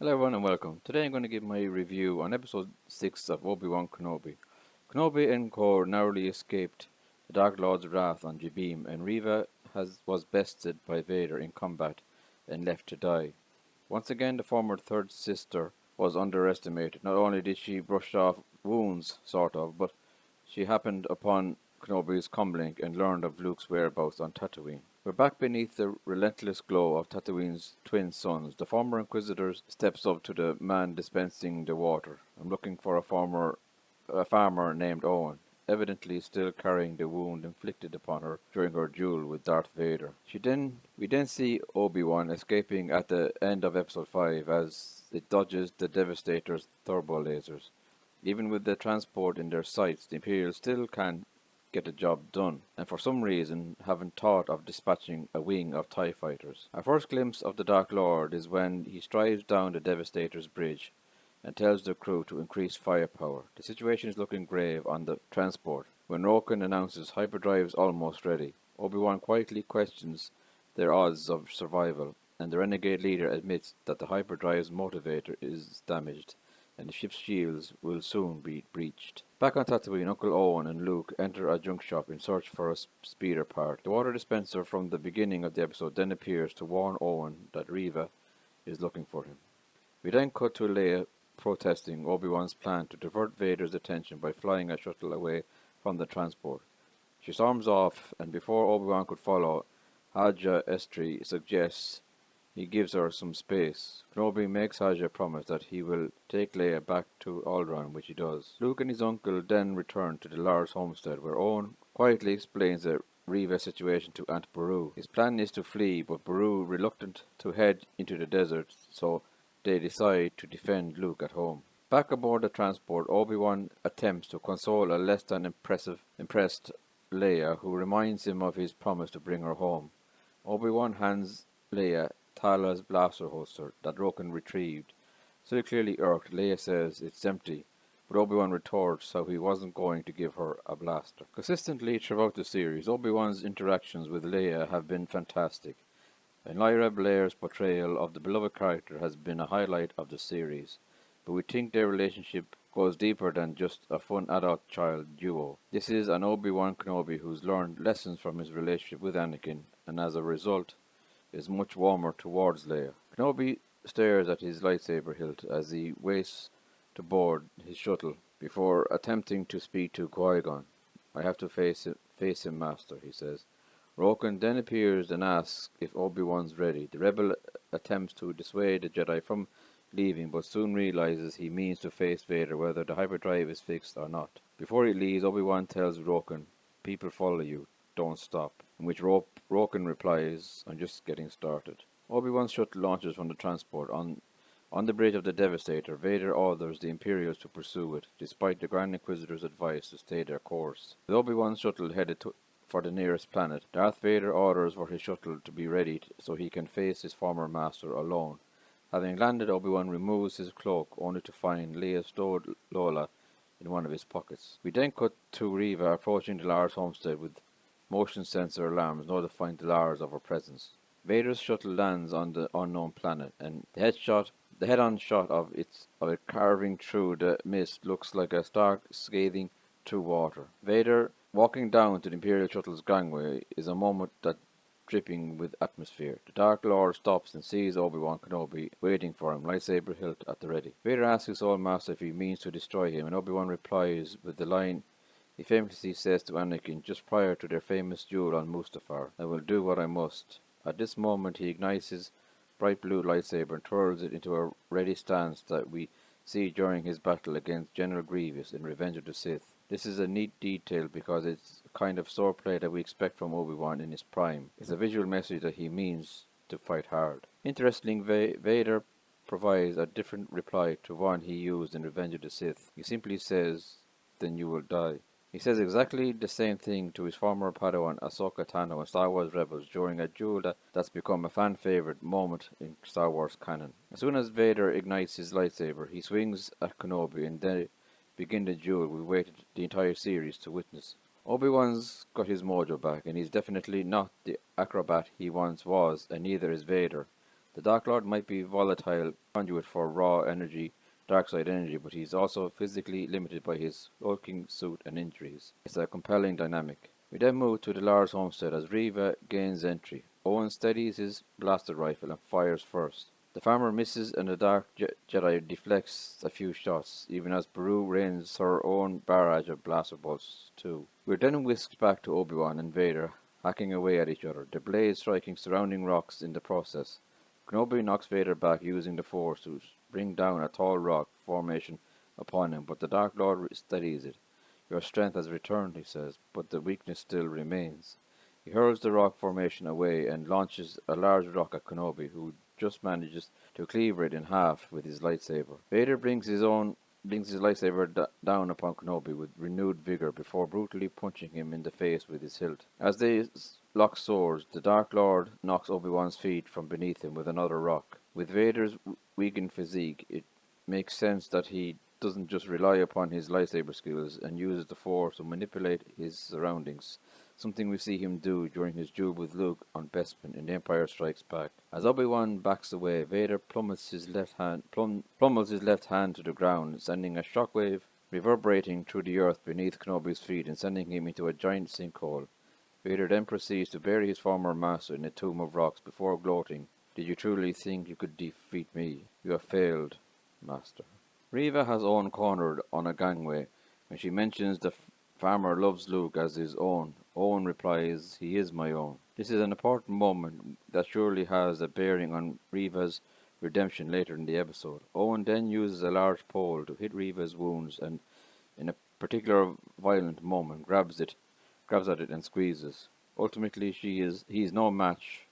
Hello everyone and welcome. Today I'm going to give my review on episode 6 of Obi Wan Kenobi. Kenobi and Kor narrowly escaped the Dark Lord's wrath on Jabim, and was bested by Vader in combat and left to die. Once again the former third sister was underestimated. Not only did she brush off wounds, sort of, but she happened upon Kenobi's comlink and learned of Luke's whereabouts on Tatooine. We're back beneath the relentless glow of Tatooine's twin suns. The former Inquisitor steps up to the man dispensing the water. I'm looking for a farmer named Owen, evidently still carrying the wound inflicted upon her during her duel with Darth Vader. We then see Obi-Wan escaping at the end of episode 5 as it dodges the Devastator's turbo lasers. Even with the transport in their sights, the Imperials still can't get the job done, and for some reason haven't thought of dispatching a wing of TIE fighters. Our first glimpse of the Dark Lord is when he strides down the Devastator's bridge and tells the crew to increase firepower. The situation is looking grave on the transport when Roken announces hyperdrive's almost ready. Obi-Wan quietly questions their odds of survival, and the renegade leader admits that the hyperdrive's motivator is damaged and the ship's shields will soon be breached. Back on Tatooine, Uncle Owen and Luke enter a junk shop in search for a speeder part. The water dispenser from the beginning of the episode then appears to warn Owen that Reva is looking for him. We then cut to Leia protesting Obi-Wan's plan to divert Vader's attention by flying a shuttle away from the transport. She storms off, and before Obi-Wan could follow, Haja Estri suggests he gives her some space. Kenobi makes Haja promise that he will take Leia back to Alderaan, which he does. Luke and his uncle then return to the Lars homestead, where Owen quietly explains the Reva situation to Aunt Beru. His plan is to flee, but Beru reluctant to head into the desert, so they decide to defend Luke at home. Back aboard the transport, Obi-Wan attempts to console a less than impressed Leia, who reminds him of his promise to bring her home. Obi-Wan hands Leia Tala's blaster holster that Roken retrieved. Still clearly irked, Leia says it's empty, but Obi-Wan retorts how he wasn't going to give her a blaster. Consistently throughout the series, Obi-Wan's interactions with Leia have been fantastic, and Lyra Blair's portrayal of the beloved character has been a highlight of the series, but we think their relationship goes deeper than just a fun adult-child duo. This is an Obi-Wan Kenobi who's learned lessons from his relationship with Anakin, and as a result is much warmer towards Leia. Kenobi stares at his lightsaber hilt as he waits to board his shuttle before attempting to speak to Qui-Gon. I have to face him, Master, he says. Roken then appears and asks if Obi-Wan's ready. The rebel attempts to dissuade the Jedi from leaving, but soon realizes he means to face Vader whether the hyperdrive is fixed or not. Before he leaves, Obi-Wan tells Roken, "People follow you, don't stop," in which Roken replies, "I'm just getting started." Obi-Wan's shuttle launches from the transport. On the bridge of the Devastator, Vader orders the Imperials to pursue it, despite the Grand Inquisitor's advice to stay their course. With Obi-Wan's shuttle headed for the nearest planet, Darth Vader orders for his shuttle to be ready so he can face his former master alone. Having landed, Obi-Wan removes his cloak only to find Leia stowed Lola in one of his pockets. We then cut to Reva approaching the Lars homestead with motion sensor alarms notifying the Lars of her presence. Vader's shuttle lands on the unknown planet, and the head-on shot of it carving through the mist looks like a stark scathing through water. Vader walking down to the Imperial shuttle's gangway is a moment that dripping with atmosphere. The Dark Lord stops and sees Obi-Wan Kenobi waiting for him, lightsaber hilt at the ready. Vader asks his old master if he means to destroy him, and Obi-Wan replies with the line he famously says to Anakin just prior to their famous duel on Mustafar, "I will do what I must." At this moment he ignites his bright blue lightsaber and twirls it into a ready stance that we see during his battle against General Grievous in Revenge of the Sith. This is a neat detail because it's a kind of swordplay that we expect from Obi-Wan in his prime. It's a visual message that he means to fight hard. Interestingly, Vader provides a different reply to one he used in Revenge of the Sith. He simply says, "Then you will die." He says exactly the same thing to his former Padawan Ahsoka Tano in Star Wars Rebels during a duel that's become a fan-favorite moment in Star Wars canon. As soon as Vader ignites his lightsaber, he swings at Kenobi and they begin the duel we waited the entire series to witness. Obi-Wan's got his mojo back, and he's definitely not the acrobat he once was, and neither is Vader. The Dark Lord might be volatile conduit for raw energy, dark side energy, but he's also physically limited by his hulking suit and injuries. It's a compelling dynamic. We then move to the Lars homestead as Riva gains entry. Owen steadies his blaster rifle and fires first. The farmer misses and the Dark Jedi deflects a few shots, even as Beru rains her own barrage of blaster bolts too. We're then whisked back to Obi-Wan and Vader, hacking away at each other, the blaze striking surrounding rocks in the process. Kenobi knocks Vader back using the Force to bring down a tall rock formation upon him, but the Dark Lord steadies it. Your strength has returned, he says, but the weakness still remains. He hurls the rock formation away and launches a large rock at Kenobi, who just manages to cleave it in half with his lightsaber. Vader brings his lightsaber down upon Kenobi with renewed vigor before brutally punching him in the face with his hilt. As they lock swords, the Dark Lord knocks Obi-Wan's feet from beneath him with another rock. With Vader's weakened physique, it makes sense that he doesn't just rely upon his lightsaber skills and uses the Force to manipulate his surroundings, something we see him do during his duel with Luke on Bespin in The Empire Strikes Back. As Obi-Wan backs away, Vader pummels his left hand to the ground, sending a shockwave reverberating through the earth beneath Kenobi's feet and sending him into a giant sinkhole. Vader then proceeds to bury his former master in a tomb of rocks before gloating, "Did you truly think you could defeat me? You have failed, Master." Riva has Owen cornered on a gangway. When she mentions the farmer loves Luke as his own, Owen replies, "He is my own." This is an important moment that surely has a bearing on Riva'S redemption later in the episode. Owen then uses a large pole to hit Riva's wounds and, in a particular violent moment, grabs at it and squeezes. Ultimately, he is no match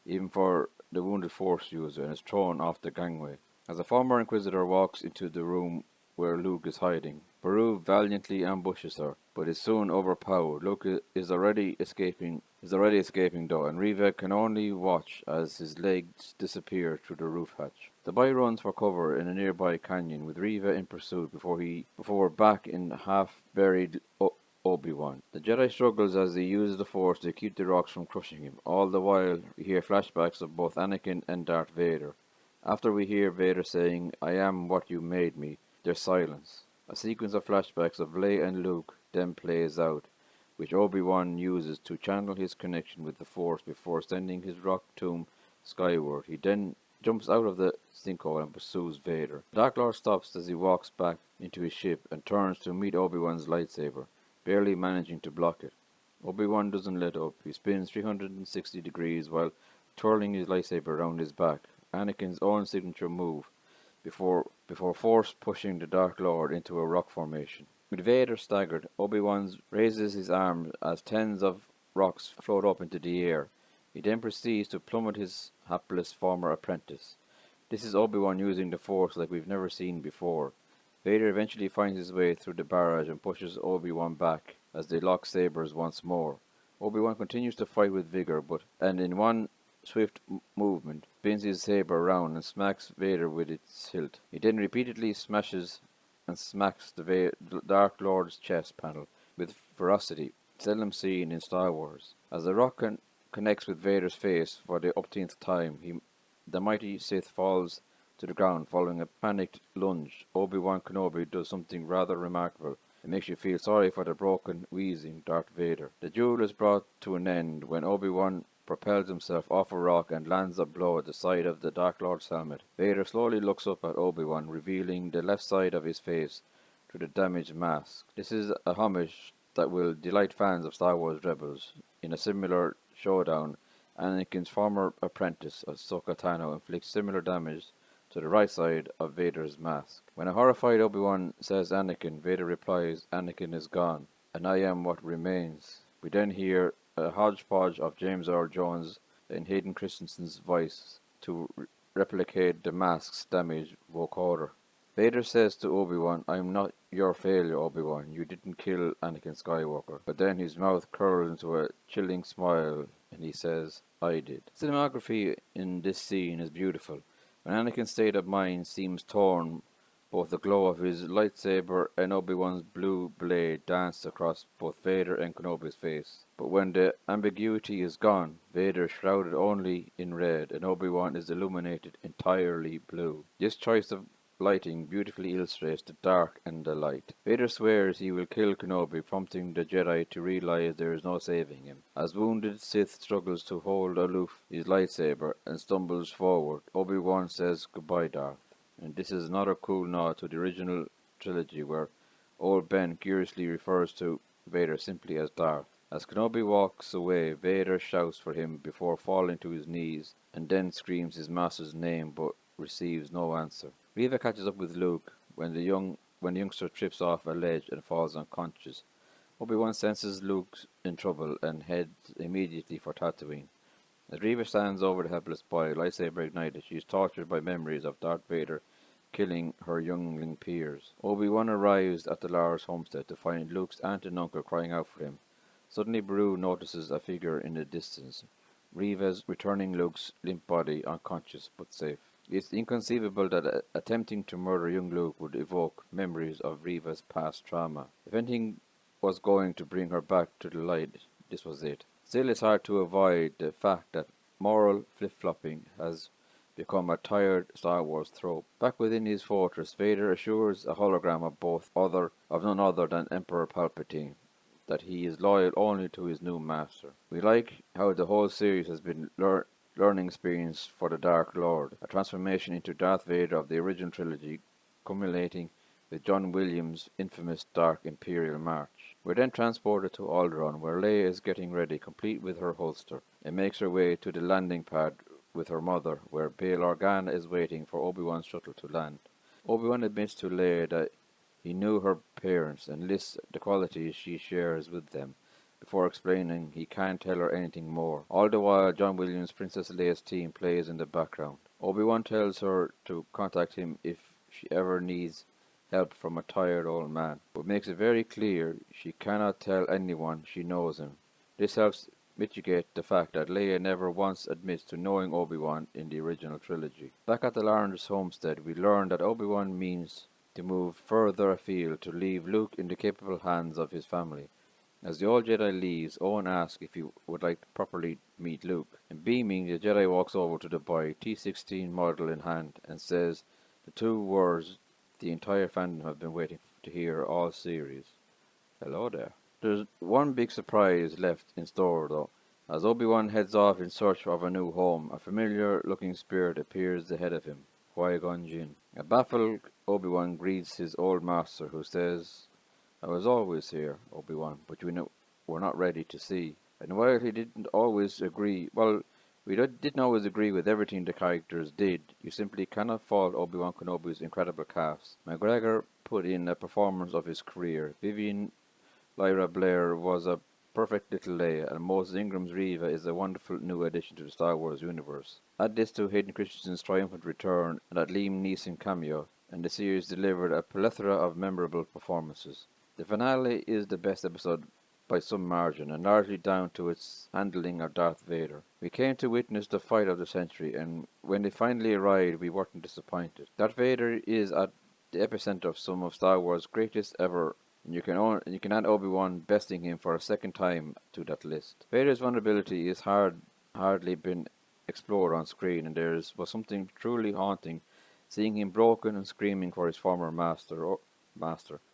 even for the wounded Force user and is thrown off the gangway. As a former Inquisitor walks into the room where Luke is hiding, Beru valiantly ambushes her, but is soon overpowered. Luke is already escaping though, and Riva can only watch as his legs disappear through the roof hatch. The boy runs for cover in a nearby canyon, with Riva in pursuit before back in half-buried Obi-Wan. The Jedi struggles as he uses the Force to keep the rocks from crushing him. All the while, we hear flashbacks of both Anakin and Darth Vader. After we hear Vader saying, "I am what you made me," there's silence. A sequence of flashbacks of Leia and Luke then plays out, which Obi-Wan uses to channel his connection with the Force before sending his rock tomb skyward. He then jumps out of the sinkhole and pursues Vader. The Dark Lord stops as he walks back into his ship and turns to meet Obi-Wan's lightsaber, barely managing to block it. Obi-Wan doesn't let up. He spins 360 degrees while twirling his lightsaber around his back, Anakin's own signature move, before force pushing the Dark Lord into a rock formation. With Vader staggered, Obi-Wan raises his arm as tens of rocks float up into the air. He then proceeds to plummet his hapless former apprentice. This is Obi-Wan using the Force like we've never seen before. Vader eventually finds his way through the barrage and pushes Obi-Wan back as they lock sabers once more. Obi-Wan continues to fight with vigor, and in one swift movement, spins his saber around and smacks Vader with its hilt. He then repeatedly smashes and smacks the Dark Lord's chest panel with ferocity seldom seen in Star Wars. As the rock connects with Vader's face for the upteenth time, the mighty Sith falls to the ground following a panicked lunge. Obi-Wan Kenobi does something rather remarkable. It makes you feel sorry for the broken, wheezing Darth Vader. The duel is brought to an end when Obi-Wan propels himself off a rock and lands a blow at the side of the Dark Lord's helmet. Vader slowly looks up at Obi-Wan, revealing the left side of his face through the damaged mask. This is a homage that will delight fans of Star Wars Rebels. In a similar showdown, Anakin's former apprentice, Ahsoka Tano, inflicts similar damage to the right side of Vader's mask. When a horrified Obi-Wan says Anakin, Vader replies, "Anakin is gone, and I am what remains." We then hear a hodgepodge of James Earl Jones and Hayden Christensen's voice to replicate the mask's damaged vocoder. Vader says to Obi-Wan, "I'm not your failure, Obi-Wan. You didn't kill Anakin Skywalker." But then his mouth curls into a chilling smile and he says, "I did." Cinematography in this scene is beautiful. When Anakin's state of mind seems torn Both the glow of his lightsaber and Obi-Wan's blue blade danced across both Vader and Kenobi's face. But when the ambiguity is gone, Vader is shrouded only in red and Obi-Wan is illuminated entirely blue. This choice of lighting beautifully illustrates the dark and the light. Vader swears he will kill Kenobi, prompting the Jedi to realize there is no saving him. As wounded Sith struggles to hold aloof his lightsaber and stumbles forward, Obi-Wan says goodbye, Darth. And this is another cool nod to the original trilogy where Old Ben curiously refers to Vader simply as Darth. As Kenobi walks away, Vader shouts for him before falling to his knees and then screams his master's name but receives no answer. Reva catches up with Luke when the youngster trips off a ledge and falls unconscious. Obi-Wan senses Luke's in trouble and heads immediately for Tatooine. As Reva stands over the helpless boy, lightsaber ignited, she is tortured by memories of Darth Vader killing her youngling peers. Obi-Wan arrives at the Lars homestead to find Luke's aunt and uncle crying out for him. Suddenly Beru notices a figure in the distance. Reva's returning Luke's limp body unconscious but safe. It's inconceivable that attempting to murder young Luke would evoke memories of Reva's past trauma. If anything was going to bring her back to the light, this was it. Still, it's hard to avoid the fact that moral flip-flopping has become a tired Star Wars trope. Back within his fortress, Vader assures a hologram of none other than Emperor Palpatine that he is loyal only to his new master. We like how the whole series has been learning experience for the Dark Lord, a transformation into Darth Vader of the original trilogy, culminating with John Williams' infamous Dark Imperial March. We're then transported to Alderaan, where Leia is getting ready, complete with her holster, and makes her way to the landing pad with her mother, where Bail Organa is waiting for Obi-Wan's shuttle to land. Obi-Wan admits to Leia that he knew her parents and lists the qualities she shares with them, before explaining he can't tell her anything more. All the while, John Williams' Princess Leia's theme plays in the background. Obi-Wan tells her to contact him if she ever needs help from a tired old man, but makes it very clear she cannot tell anyone she knows him. This helps mitigate the fact that Leia never once admits to knowing Obi-Wan in the original trilogy. Back at the Lars homestead, we learn that Obi-Wan means to move further afield to leave Luke in the capable hands of his family. As the old Jedi leaves, Owen asks if he would like to properly meet Luke, and beaming, the Jedi walks over to the boy, T-16 model in hand, and says the two words the entire fandom have been waiting to hear all series. Hello there. There's one big surprise left in store though. As Obi-Wan heads off in search of a new home, a familiar-looking spirit appears ahead of him, Qui-Gon Jinn. A baffled Obi-Wan greets his old master, who says, "I was always here, Obi-Wan, but you were not ready to see." And while he didn't always agree, didn't always agree with everything the characters did, you simply cannot fault Obi-Wan Kenobi's incredible cast. McGregor put in a performance of his career. Vivian Lyra Blair was a perfect little Leia, and Moses Ingram's Reva is a wonderful new addition to the Star Wars universe. Add this to Hayden Christensen's triumphant return and that Liam Neeson cameo, and the series delivered a plethora of memorable performances. The finale is the best episode by some margin, and largely down to its handling of Darth Vader. We came to witness the fight of the century, and when it finally arrived, we weren't disappointed. Darth Vader is at the epicenter of some of Star Wars' greatest ever, and you can add Obi-Wan besting him for a second time to that list. Vader's vulnerability is hardly been explored on screen, and was something truly haunting seeing him broken and screaming for his former master.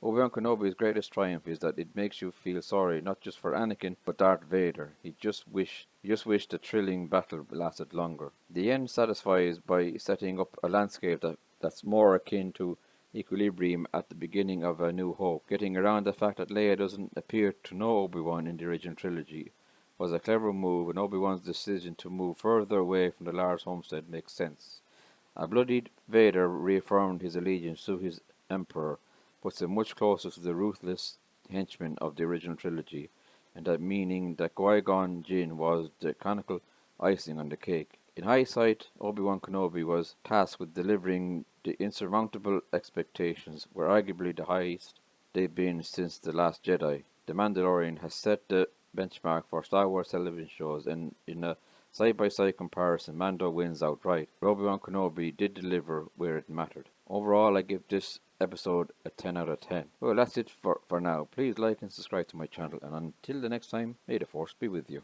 Obi-Wan Kenobi's greatest triumph is that it makes you feel sorry not just for Anakin but Darth Vader. He just wished the thrilling battle lasted longer. The end satisfies by setting up a landscape that's more akin to Equilibrium at the beginning of A New Hope. Getting around the fact that Leia doesn't appear to know Obi-Wan in the original trilogy was a clever move, and Obi-Wan's decision to move further away from the Lars homestead makes sense. A bloodied Vader reaffirmed his allegiance to his Emperor, puts him much closer to the ruthless henchman of the original trilogy, and that meaning that Qui-Gon Jinn was the canonical icing on the cake. In hindsight, Obi-Wan Kenobi was tasked with delivering the insurmountable expectations, were arguably the highest they've been since The Last Jedi. The Mandalorian has set the benchmark for Star Wars television shows, and in a side-by-side comparison, Mando wins outright. But Obi-Wan Kenobi did deliver where it mattered. Overall, I give this episode a 10 out of 10. Well, that's it for now. Please like and subscribe to my channel, and until the next time, may the force be with you.